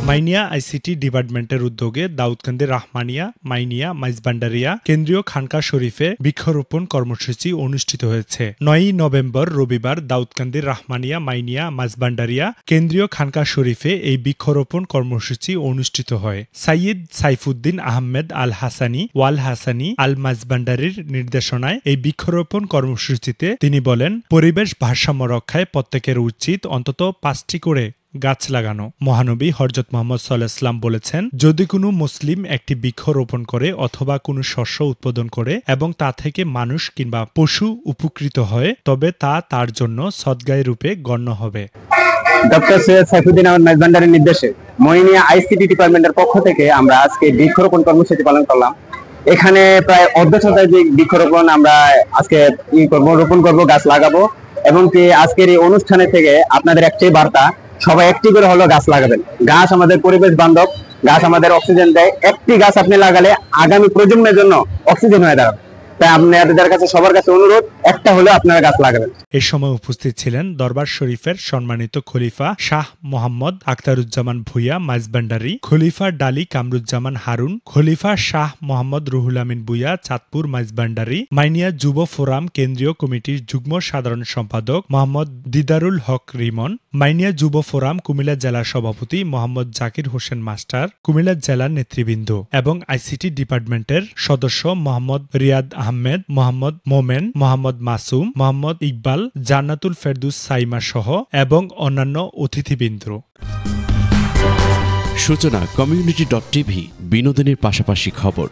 মাইনিয়া ICT ডিপার্টমেন্টের উদ্যোগে দাউদকান্দি রাহমানিয়া মাইনিয়া মাইজভান্ডারিয়া কেন্দ্রীয় খানকা শরীফে বৃক্ষরোপণ কর্মসূচি অনুষ্ঠিত হয়েছে। 9 নভেম্বর রবিবার দাউদকান্দির রাহমানিয়া মাইনিয়া মাইজভান্ডারিয়া কেন্দ্রীয় খানকা শরীফে এই বৃক্ষরোপণ কর্মসূচি অনুষ্ঠিত হয়। সাইয়্যিদ সাইফুদ্দিন আহমেদ আল হাসানি ওয়াল হাসানি আল মাইজভান্ডারির নির্দেশনায় এই বৃক্ষরোপণ কর্মসূচিতে তিনি বলেন, পরিবেশ ভারসাম্য রক্ষায় প্রত্যেকের উচিত অন্তত 5টি করে গাছ লাগানো। মহানবী হযরত মুহাম্মদ সাল্লাল্লাহু আলাইহি ওয়াসাল্লাম বলেছেন, যদি কোনো মুসলিম একটি বৃক্ষ রোপণ করে অথবা কোনো শস্য উৎপাদন করে এবং তা থেকে মানুষ কিংবা পশু উপকৃত হয় তবে তা তার জন্য সদগায়ে রূপে গণ্য হবে। ডক্টর সৈয়দ সাইফুদ্দিন আহমেদ মাইজভান্ডারির নির্দেশে মইনিয়া আইসিটি ডিপার্টমেন্টের পক্ষ থেকে আমরা আজকে বৃক্ষরোপণ কর্মসূচি পালন করলাম। এখানে প্রায় অর্ধশতাধিক বৃক্ষরোপণ আমরা আজকে রোপণ করবো, গাছ লাগাবো এবং কি আজকের এই অনুষ্ঠানে থেকে আপনাদের একটাই বার্তা, সবাই একটি করে হলো গাছ লাগাবেন। গাছ আমাদের পরিবেশ বান্ধব, গাছ আমাদের অক্সিজেন দেয়। একটি গাছ আপনি লাগালে আগামী প্রজন্মের জন্য অক্সিজেন হয়ে দাঁড়াবে। তাই আপনাদের কাছে সবার কাছে অনুরোধ, একটা হলে আপনারা গাছ লাগাবেন। এই সময় উপস্থিত ছিলেন দরবার শরীফের সম্মানিত খলিফা শাহ মোহাম্মদ আখতারুজ্জামান ভূঁইয়া মাইজভান্ডারি, খলিফা ডালি কামরুজ্জামান হারুন, খলিফা শাহ মোহাম্মদ রুহুল আমিন ভূঁইয়া চাঁদপুর মাইজভান্ডারি, মাইনিয়া যুব ফোরাম কেন্দ্রীয় কমিটির যুগ্ম সাধারণ সম্পাদক মোহাম্মদ দিদারুল হক রিমন, মাইনিয়া যুব ফোরাম কুমিল্লা জেলা সভাপতি মোহাম্মদ জাকির হোসেন মাস্টার, কুমিল্লা জেলার নেতৃবৃন্দ এবং আইসিটি ডিপার্টমেন্টের সদস্য মোহাম্মদ রিয়াদ আহমেদ, মোহাম্মদ মোমেন, মোহাম্মদ মাসুম, মোহাম্মদ ইকবাল, জান্নাতুল ফেরদৌস সাইমা সহ এবং অন্যান্য অতিথিবৃন্দ। সূচনা community.tv বিনোদনের পাশাপাশি খবর।